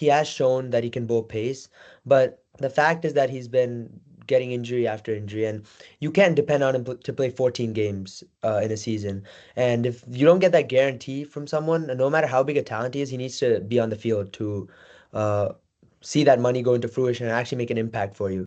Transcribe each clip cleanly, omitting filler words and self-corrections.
he has shown that he can bowl pace, but the fact is that he's been getting injury after injury, and you can't depend on him to play 14 games in a season. And if you don't get that guarantee from someone, no matter how big a talent he is, he needs to be on the field to uh, see that money go into fruition and actually make an impact for you.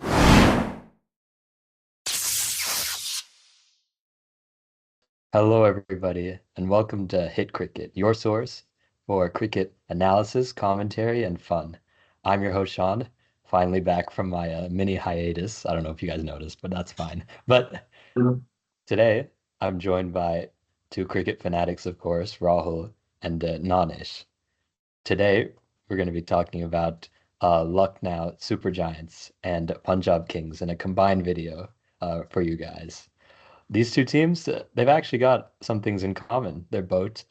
Hello, everybody, and welcome to Hit Cricket, your source for cricket analysis, commentary, and fun. I'm your host, Sean, finally back from my mini hiatus. I don't know if you guys noticed, but that's fine. But today, I'm joined by two cricket fanatics, of course, Rahul and Nanish. Today, we're going to be talking about Lucknow Super Giants and Punjab Kings in a combined video for you guys. These two teams, they've actually got some things in common. They're both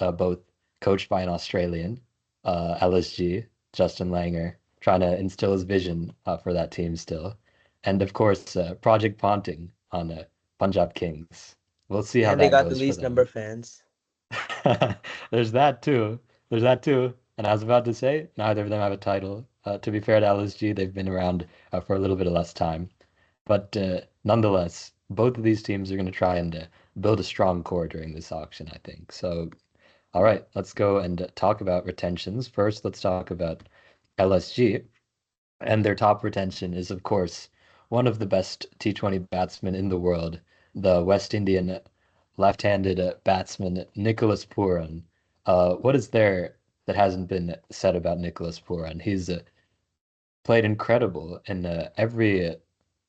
coached by an Australian, LSG, Justin Langer, trying to instill his vision for that team still. And of course, Project Ponting on Punjab Kings. We'll see how And they that got the goes for least number them. of fans. There's that too. There's that too. And I was about to say, neither of them have a title. To be fair to LSG, they've been around for a little bit of less time. But nonetheless, both of these teams are going to try and build a strong core during this auction, I think. So, all right, let's go and talk about retentions. First, let's talk about LSG. And their top retention is, of course, one of the best T20 batsmen in the world, the West Indian left-handed batsman Nicholas Pooran. What is there that hasn't been said about Nicholas Pooran? He's played incredible in every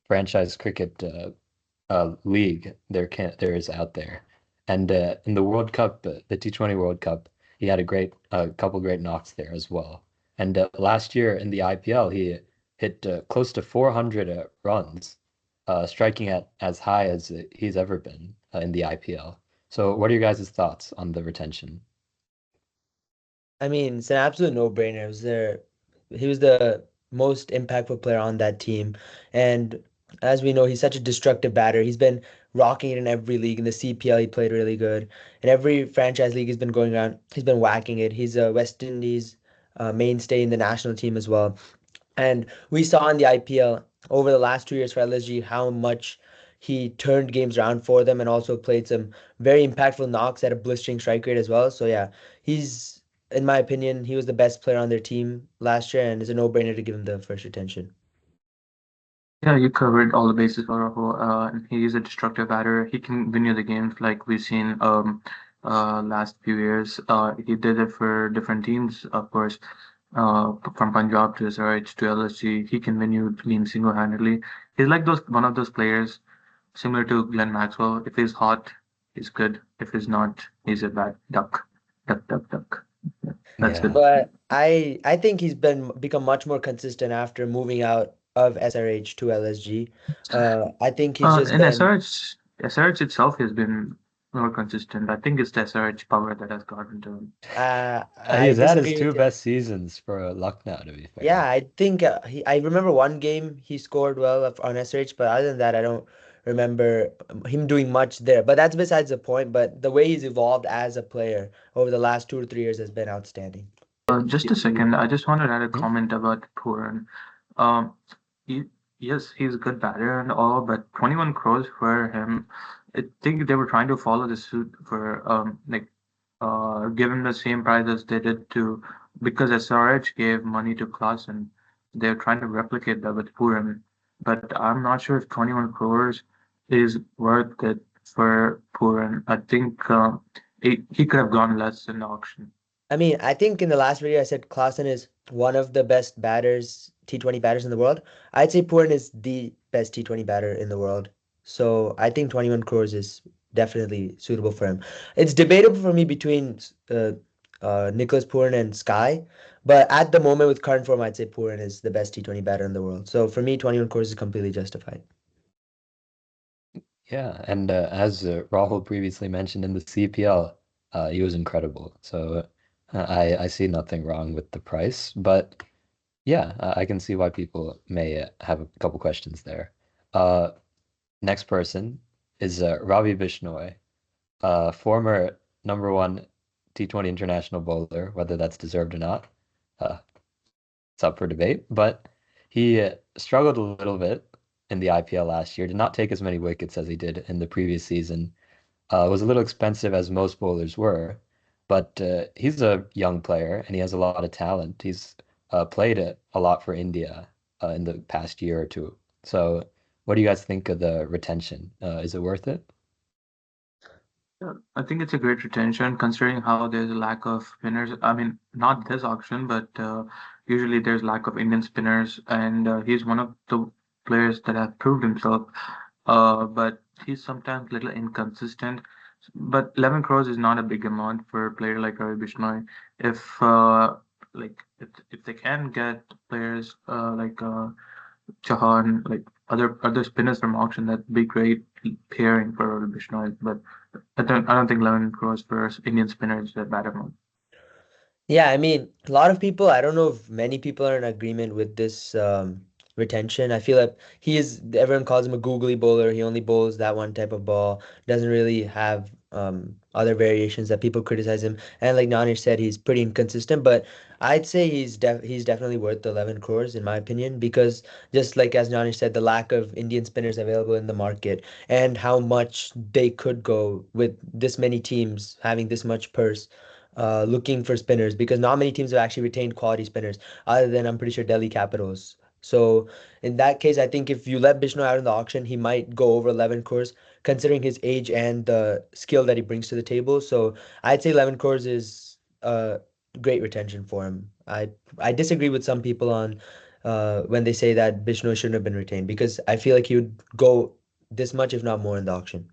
franchise cricket league there is out there. And in the World Cup, the T20 World Cup, he had a couple great knocks there as well. And last year in the IPL, he hit close to 400 runs, striking at as high as he's ever been in the IPL. So, what are your guys' thoughts on the retention? I mean, it's an absolute no-brainer. He was the most impactful player on that team. And as we know, he's such a destructive batter. He's been rocking it in every league. In the CPL, he played really good. In every franchise league he's been going around, he's been whacking it. He's a West Indies mainstay in the national team as well. And we saw in the IPL over the last 2 years for LSG how much he turned games around for them and also played some very impactful knocks at a blistering strike rate as well. So yeah, he's in my opinion, he was the best player on their team last year and it's a no-brainer to give him the first attention. Yeah, you covered all the bases for Rahul. And he is a destructive batter. He can win you the games like we've seen last few years. He did it for different teams, of course. From Punjab to SRH to LSG, he can win you games single-handedly. He's like those one of those players similar to Glenn Maxwell. If he's hot, he's good. If he's not, he's a bad duck. Duck, duck, duck. Yeah, that's Yeah. good. But I think he's become much more consistent after moving out of SRH to LSG. I think he's just In been SRH itself has been more consistent. I think it's the SRH power that has gotten to him. I He's had his disagree two with you. best seasons for Lucknow, to be Yeah, fair. I think I remember one game he scored well on SRH, but other than that, I don't remember him doing much there. But that's besides the point. But the way he's evolved as a player over the last 2 to 3 years has been outstanding. Just a second, I just wanted to add a Hmm? comment about Puran. Um, he, yes, he's a good batter and all, but 21 crores for him. I think they were trying to follow the suit for give him the same price as they did to because SRH gave money to Klassen. They're trying to replicate that with Puran, but I'm not sure if 21 crores is worth it for Puran. I think he could have gone less in the auction. I mean, I think in the last video I said Klaasen is one of the best batters, T20 batters in the world. I'd say Pooran is the best T20 batter in the world. So I think 21 crores is definitely suitable for him. It's debatable for me between Nicholas Pooran and Sky, but at the moment with current form, I'd say Pooran is the best T20 batter in the world. So for me, 21 crores is completely justified. Yeah, and as Rahul previously mentioned in the CPL, he was incredible. So I see nothing wrong with the price, but yeah, I can see why people may have a couple questions there. Uh, Next person is Ravi Bishnoi, former number one T20 international bowler, whether that's deserved or not. Uh, it's up for debate, but he struggled a little bit in the IPL last year. Did not take as many wickets as he did in the previous season. Was a little expensive as most bowlers were, but he's a young player and he has a lot of talent. He's played a lot for India in the past year or two. So, what do you guys think of the retention? Is it worth it? Yeah, I think it's a great retention considering how there's a lack of spinners. I mean, not this auction, but usually there's lack of Indian spinners, and he's one of the players that have proved himself. But he's sometimes a little inconsistent. But 11 crores is not a big amount for a player like Ravi Bishnoi. If if they can get players Chauhan, like other spinners from auction, that'd be great pairing for Ravi Bishnoi. But I don't think 11 crores for Indian spinners is a bad amount. Yeah, I mean, a lot of people, I don't know if many people are in agreement with this retention. I feel like everyone calls him a googly bowler. He only bowls that one type of ball, doesn't really have other variations that people criticize him. And like Nanish said, he's pretty inconsistent, but I'd say he's definitely worth the 11 crores in my opinion, because just like as Nanish said, the lack of Indian spinners available in the market and how much they could go with this many teams having this much purse looking for spinners, because not many teams have actually retained quality spinners other than I'm pretty sure Delhi Capitals. So in that case, I think if you let Bishno out in the auction, he might go over 11 crores considering his age and the skill that he brings to the table. So I'd say 11 crores is great retention for him. I disagree with some people on when they say that Bishno shouldn't have been retained, because I feel like he would go this much, if not more, in the auction.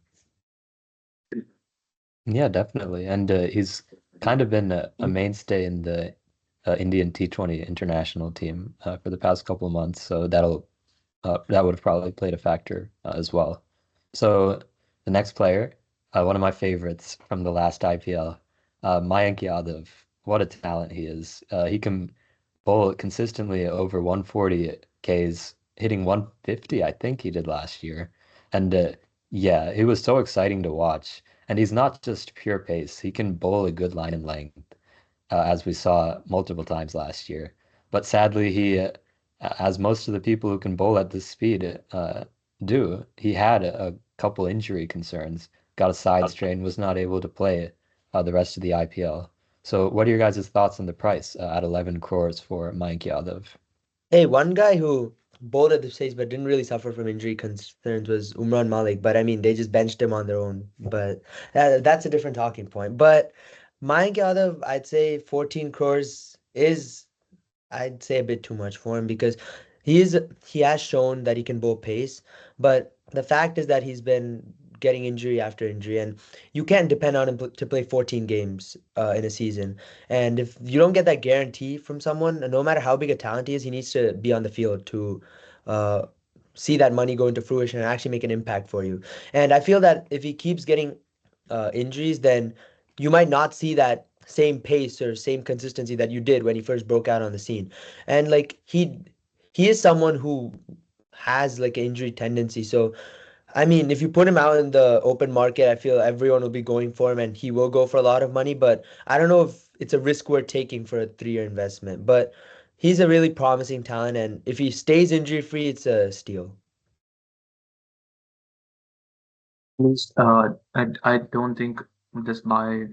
Yeah, definitely. And he's kind of been a mainstay in the Indian T20 international team for the past couple of months. So that would have probably played a factor as well. So the next player, one of my favorites from the last IPL, Mayank Yadav. What a talent he is. He can bowl consistently over 140 Ks, hitting 150, I think he did last year. And yeah, he was so exciting to watch. And he's not just pure pace. He can bowl a good line and length, as we saw multiple times last year. But sadly, as most of the people who can bowl at this speed do, he had a couple injury concerns, got a side strain, was not able to play the rest of the IPL. So, what are your guys' thoughts on the price at 11 crores for Mayank Yadav? Hey, one guy who bowled at the stage but didn't really suffer from injury concerns was Umran Malik. But I mean, they just benched him on their own. But that's a different talking point. But Mayank Yadav, I'd say 14 crores is, I'd say, a bit too much for him, because he is he has shown that he can bowl pace, but the fact is that he's been getting injury after injury, and you can't depend on him to play 14 games in a season. And if you don't get that guarantee from someone, no matter how big a talent he is, he needs to be on the field to uh, see that money go into fruition and actually make an impact for you. And I feel that if he keeps getting injuries, then you might not see that same pace or same consistency that you did when he first broke out on the scene. And like he is someone who has like an injury tendency. So I mean, if you put him out in the open market, I feel everyone will be going for him and he will go for a lot of money. But I don't know if it's a risk worth taking for a 3-year investment. But he's a really promising talent, and if he stays injury free, it's a steal. Please, I don't think this buy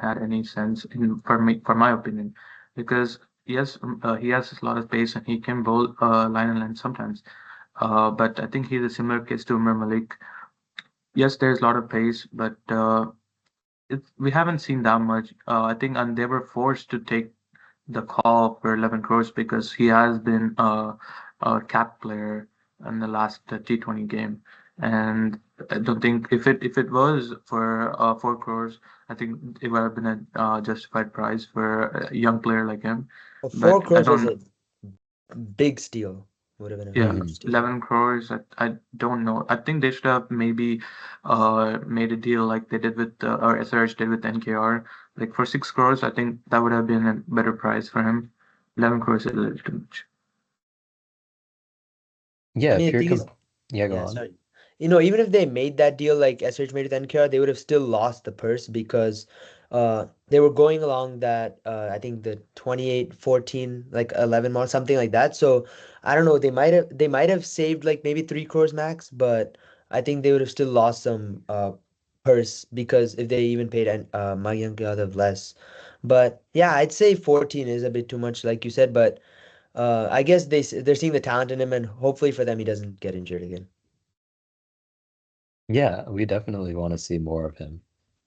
had any sense for my opinion, because yes, he has a lot of pace and he can bowl line and length sometimes. But I think he's a similar case to Umar Malik. Yes, there's a lot of pace, but we haven't seen that much. I think, and they were forced to take the call for 11 crores because he has been a cap player in the last T20 game. And I don't think if it was for 4 crores, I think it would have been a justified price for a young player like him. Well, But four I crores was don't, a big steal. Would have been a yeah, huge Hmm. steal. 11 crores. I don't know. I think they should have maybe made a deal like they did with or SRH did with NKR. Like for 6 crores, I think that would have been a better price for him. 11 crores is a little too much. I Yeah, mean, if the you're thing is, com yeah, go yeah, on. sorry. Even if they made that deal like SH made with NKR, they would have still lost the purse, because They were going along that I think the 28-14 like 11 mark, something like that. So I don't know, they might have saved like maybe 3 crores max, but I think they would have still lost some purse because if they even paid Mayank Yadav less. But yeah, I'd say 14 is a bit too much, like you said, but I guess they're seeing the talent in him, and hopefully for them he doesn't get injured again. Yeah, we definitely want to see more of him.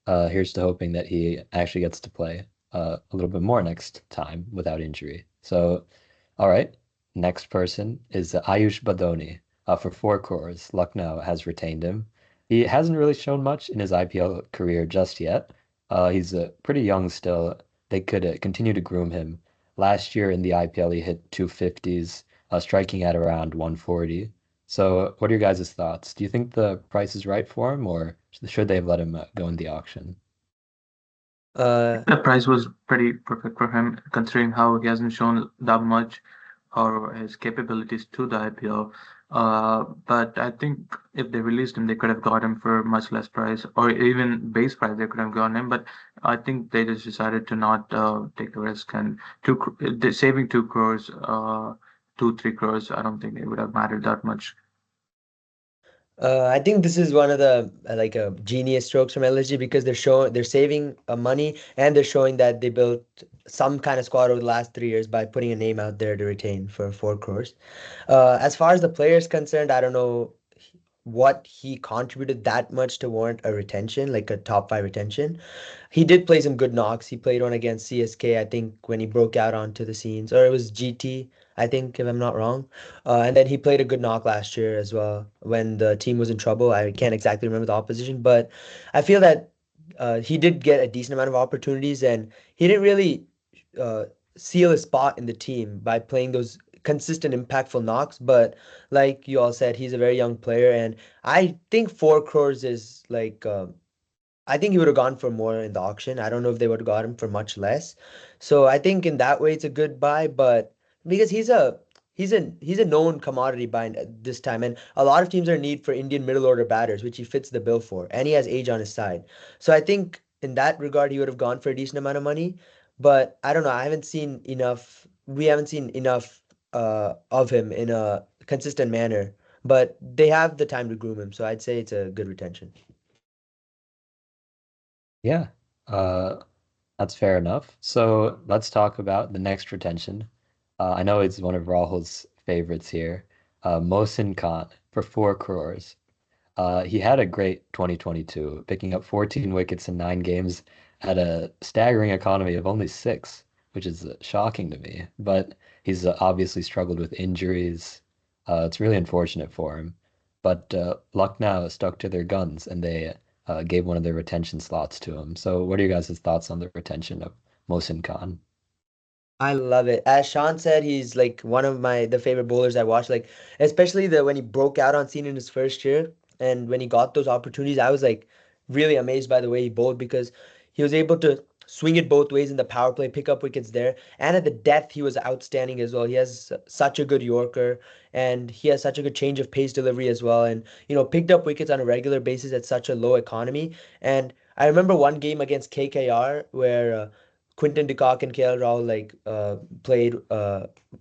Here's to hoping that he actually gets to play a little bit more next time without injury. So, all right, next person is Ayush Badoni. For 4 crores, Lucknow has retained him. He hasn't really shown much in his IPL career just yet. He's pretty young still. They could continue to groom him. Last year in the IPL, he hit 250s, striking at around 140. So, what are your guys' thoughts? Do you think the price is right for him, or should they have let him go in the auction? Uh, The price was pretty perfect for him, considering how he hasn't shown that much or his capabilities to the IPL. But I think if they released him, they could have got him for much less price, or even base price. They could have gotten him, but I think they just decided to not take the risk and saving 2 crores, 2 3 crores. I don't think it would have mattered that much. I think this is one of the like genius strokes from LSG because they're saving money, and they're showing that they built some kind of squad over the last 3 years by putting a name out there to retain for 4 crores. As far as the player is concerned, I don't know what he contributed that much to warrant a retention, like a top five retention. He did play some good knocks. He played one against CSK, I think, when he broke out onto the scenes, or it was GT, I think, if I'm not wrong. And then he played a good knock last year as well when the team was in trouble. I can't exactly remember the opposition, but I feel that he did get a decent amount of opportunities, and he didn't really uh, seal a spot in the team by playing those consistent, impactful knocks. But like you all said, he's a very young player, and I think 4 crores is like. I think he would have gone for more in the auction. I don't know if they would have got him for much less. So I think in that way it's a good buy, but because he's a known commodity by this time, and a lot of teams are in need for Indian middle order batters, which he fits the bill for, and he has age on his side. So I think in that regard he would have gone for a decent amount of money. But I don't know. I haven't seen enough. We haven't seen enough of him in a consistent manner. But they have the time to groom him, so I'd say it's a good retention. Yeah, uh, that's fair enough. So let's talk about the next retention. I know it's one of Rahul's favorites here. Mohsin Khan for 4 crores. He had a great 2022, picking up 14 wickets in 9 games at a staggering economy of only six, which is shocking to me. But he's obviously struggled with injuries. It's really unfortunate for him. But Lucknow stuck to their guns and they gave one of their retention slots to him. So, what are you guys' thoughts on the retention of Mohsin Khan? I love it. As Sean said, he's like one of the favorite bowlers I watch. Like especially the when he broke out on scene in his first year and when he got those opportunities, I was like really amazed by the way he bowled because he was able to swing it both ways in the power play, pick up wickets there, and at the death he was outstanding as well. He has such a good Yorker and he has such a good change of pace delivery as well, and picked up wickets on a regular basis at such a low economy. And I remember one game against KKR where Quinton de Kock and KL Rahul like played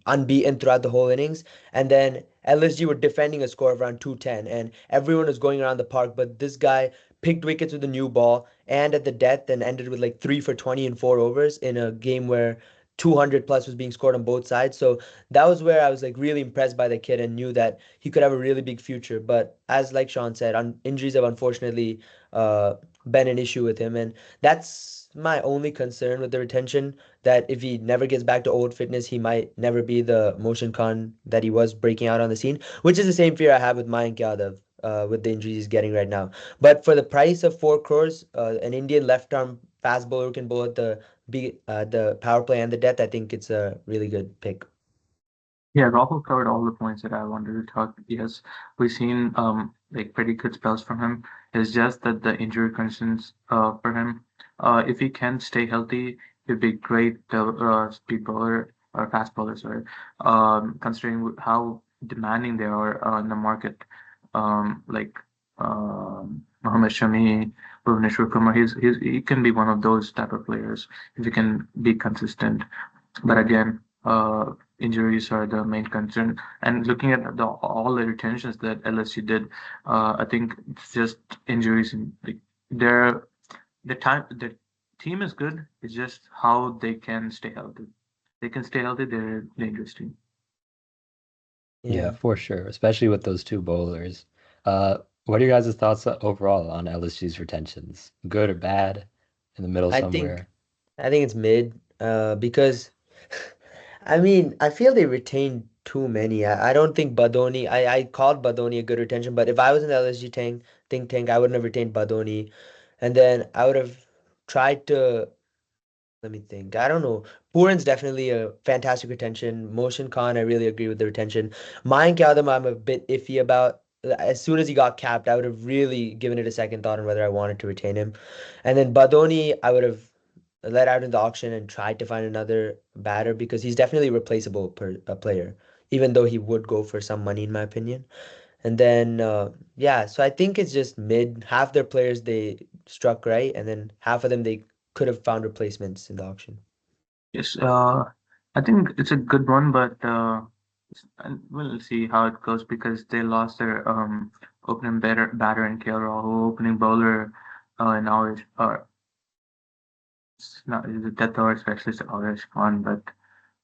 unbeaten throughout the whole innings, and then LSG were defending a score of around 210, and everyone was going around the park, but this guy picked wickets with a new ball and at the death and ended with like 3 for 20 in 4 overs in a game where 200 plus was being scored on both sides. So that was where I was like really impressed by the kid and knew that he could have a really big future. But as like Sean said, injuries have unfortunately been an issue with him, and that's my only concern with the retention. That if he never gets back to old fitness, he might never be the motion con that he was breaking out on the scene, which is the same fear I have with Mayank Yadav with the injuries he's getting right now. But for the price of 4 crores, an Indian left arm fast bowler who can bowl at the power play and the death, I think it's a really good pick. Yeah, Rahul covered all the points that I wanted to talk. Yes, we've seen like pretty good spells from him. It's just that the injury conditions for him. If he can stay healthy, he'd be great speed bowler or fast bowler, sorry. Considering how demanding they are in the market. Like Mohammad Shami. Bhuvneshwar Kumar. He can be one of those type of players if he can be consistent. But again, injuries are the main concern. And looking at all the retentions that LSG did, I think it's just injuries. And their the team is good. It's just how they can stay healthy. They can stay healthy. They're a dangerous team. Yeah, Yeah. for sure, especially with those two bowlers. What are your guys' thoughts overall on LSG's retentions? Good or bad? In the middle I think somewhere? I think it's mid, because I mean, I feel they retained too many. I don't think Badoni. I called Badoni a good retention, but if I was in the LSG think tank, I wouldn't have retained Badoni, and then I would have tried to. Let me think. I don't know. Puran's definitely a fantastic retention. Motion Khan, I really agree with the retention. Mayank Yadav, I'm a bit iffy about. As soon as he got capped, I would have really given it a second thought on whether I wanted to retain him. And then Badoni, I would have let out in the auction and tried to find another batter because he's definitely replaceable per a player, even though he would go for some money in my opinion. And then yeah, so I think it's just mid. Half their players they struck right, and then half of them they could have found replacements in the auction. Yes, I think it's a good one, but and we'll see how it goes because they lost their opening batter in KL Rahul, opening bowler in ours. It's not he's a death over specialist Orange Khan, but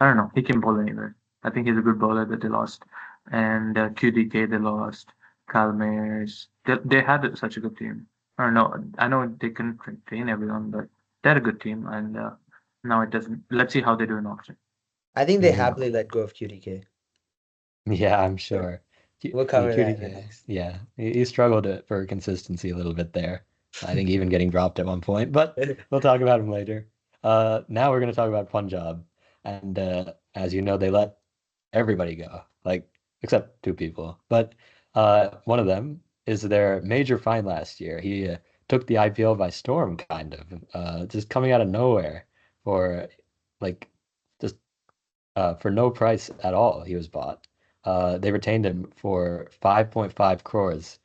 I don't know. He can bowl anywhere. I think he's a good bowler that they lost, and QDK they lost. Calmers. They had such a good team. I don't know. I know they can train everyone, but they had a good team, and now it doesn't. Let's see how they do in auction. I think they Hmm. happily let go of QDK. Yeah, I'm But sure. we'll cover that in the QDK, next. yeah, he struggled for consistency a little bit there. I think even getting dropped at one point, but we'll talk about him later. Now we're going to talk about Punjab, and as you know, they let everybody go, like except two people. But one of them is their major find last year. He took the IPL by storm, kind of, just coming out of nowhere for like just for no price at all. He was bought. They retained him for 5.5 crores.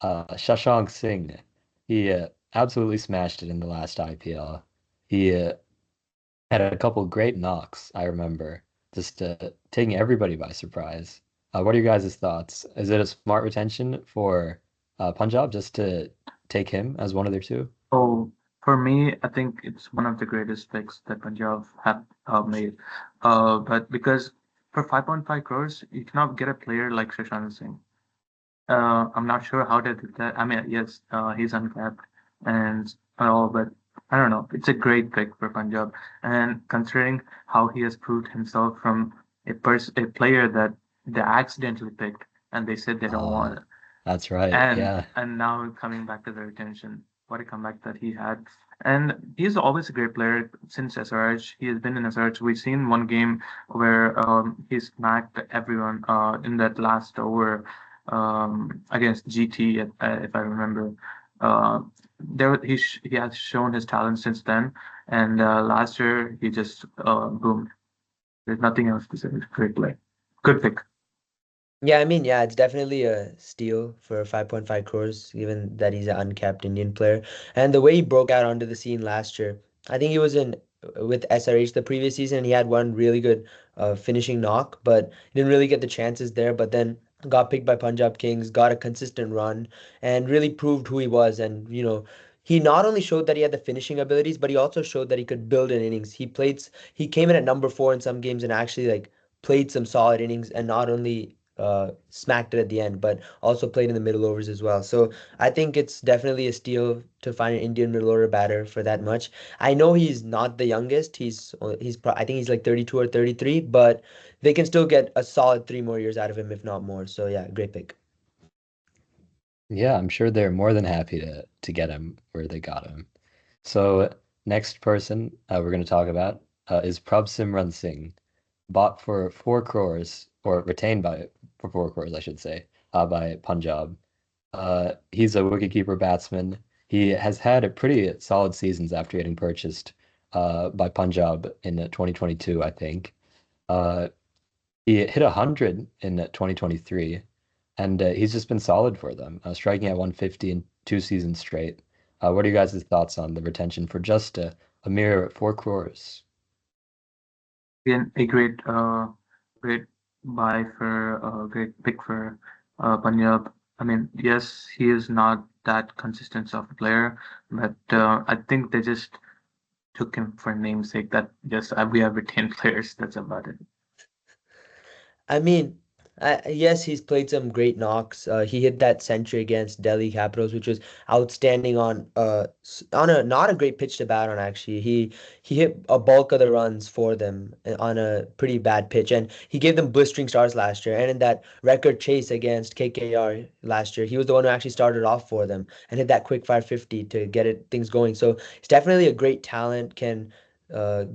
Shashank Singh, he absolutely smashed it in the last IPL. He had a couple great knocks, I remember, just taking everybody by surprise. What are your guys' thoughts? Is it a smart retention for Punjab just to take him as one of their two? Oh, for me, I think it's one of the greatest picks that Punjab have made. But because for 5.5 crores, you cannot get a player like Shashank Singh. I'm not sure how they did that. I mean, yes, he's uncapped and all, but I don't know. It's a great pick for Punjab, and considering how he has proved himself from a player that they accidentally picked and they said they don't Uh, want, that's right. and Yeah. now coming back to the retention, what a comeback that he had. And he's always a great player since SRH. He has been in SRH. We've seen one game where he smacked everyone in that last over against GT, if I remember. Uh, he has shown his talent since then, and last year he just boomed. There's nothing else to say. Great play, good pick. Yeah, I mean, yeah, it's definitely a steal for 5.5 crores, given that he's an uncapped Indian player. And the way he broke out onto the scene last year, I think he was in with SRH the previous season, and he had one really good finishing knock, but he didn't really get the chances there. But then got picked by Punjab Kings, got a consistent run, and really proved who he was. And he not only showed that he had the finishing abilities, but he also showed that he could build an innings. He came in at number four in some games and actually like played some solid innings, and not only smacked it at the end, but also played in the middle overs as well. So I think it's definitely a steal to find an Indian middle order batter for that much. I know he's not the youngest. I think he's like 32 or 33, but they can still get a solid 3 more years out of him, if not more. So yeah, great pick. Yeah, I'm sure they're more than happy to get him where they got him. So next person we're going to talk about is Prabh Simran Singh, bought for 4 crores, or retained by for 4 crores, I should say, by Punjab. He's a wicketkeeper batsman. He has had a pretty solid seasons after getting purchased by Punjab in 2022, I think. Uh, he hit 100 in 2023, and he's just been solid for them, striking at 150 in 2 seasons straight. What are you guys' thoughts on the retention for just a mere 4 crores? Again, a great buy for great pick for Punjab. I mean, yes, he is not that consistent of a player, but I think they just took him for namesake. That just we have retained players. That's about it. I mean, yes, he's played some great knocks. He hit that century against Delhi Capitals, which was outstanding on a not a great pitch to bat on actually. He hit a bulk of the runs for them on a pretty bad pitch, and he gave them blistering starts last year. And in that record chase against KKR last year, he was the one who actually started off for them and hit that quick fire 50 to get things going. So he's definitely a great talent. Can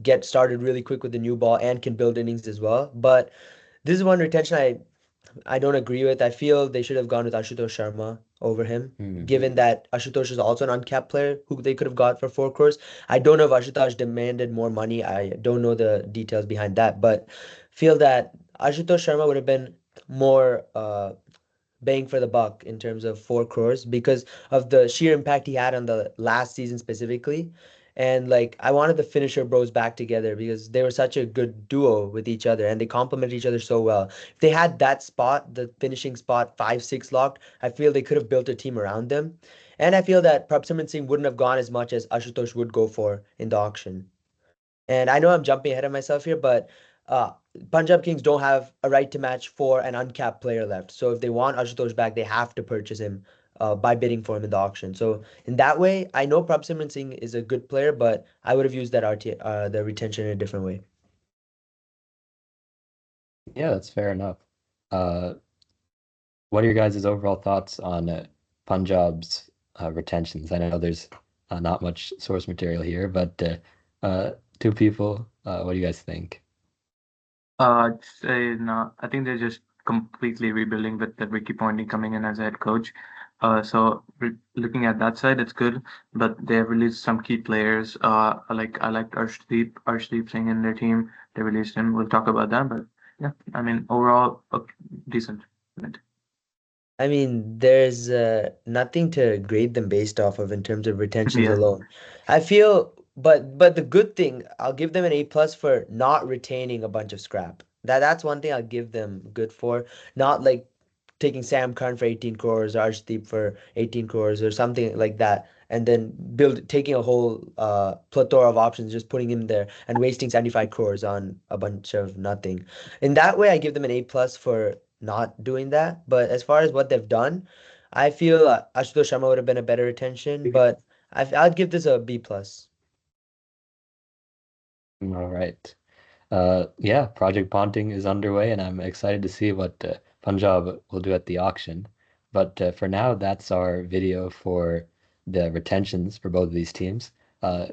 get started really quick with the new ball and can build innings as well. But this is one retention I don't agree with. I feel they should have gone with Ashutosh Sharma over him, Hmm. given that Ashutosh is also an uncapped player who they could have got for 4 crores. I don't know if Ashutosh demanded more money. I don't know the details behind that, but feel that Ashutosh Sharma would have been more bang for the buck in terms of 4 crores because of the sheer impact he had on the last season specifically. And like I wanted the finisher bros back together because they were such a good duo with each other and they complement each other so well. If they had that spot, the finishing spot 5-6 locked, I feel they could have built a team around them. And I feel that Prabhsimran Singh wouldn't have gone as much as Ashutosh would go for in the auction. And I know I'm jumping ahead of myself here, but uh, Punjab Kings don't have a right to match for an uncapped player left. So if they want Ashutosh back, they have to purchase him by bidding for him in the auction. So in that way, I know Prabhsimran Singh is a good player, but I would have used that the retention in a different way. Yeah, that's fair enough. Uh, what are your guys' overall thoughts on Punjab's retentions? I know there's not much source material here, but two people, what do you guys think? I'd say no. I think they're just completely rebuilding with the Ricky Ponting coming in as a head coach. So looking at that side, it's good. But they have released some key players. I liked Arshdeep Singh in their team. They released him. We'll talk about that. But yeah, I mean overall, decent. I mean, there's nothing to grade them based off of in terms of retentions Yeah. alone. I feel, but the good thing, I'll give them an A plus for not retaining a bunch of scrap. That's one thing I'll give them good for. Not like taking Sam Curran for 18 crores, Arshdeep for 18 crores, or something like that, and then taking a whole plethora of options, just putting him there and wasting 75 crores on a bunch of nothing. In that way, I give them an A plus for not doing that. But as far as what they've done, I feel Ashutosh Sharma would have been a better retention, but I'd give this a B plus. All right. Yeah, Project Ponting is underway, and I'm excited to see what Punjab will do at the auction. But for now, that's our video for the retentions for both of these teams. Uh,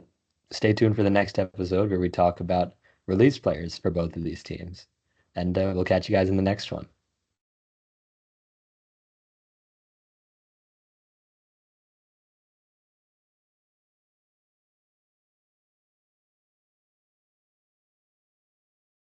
Stay tuned for the next episode where we talk about release players for both of these teams. And we'll catch you guys in the next one.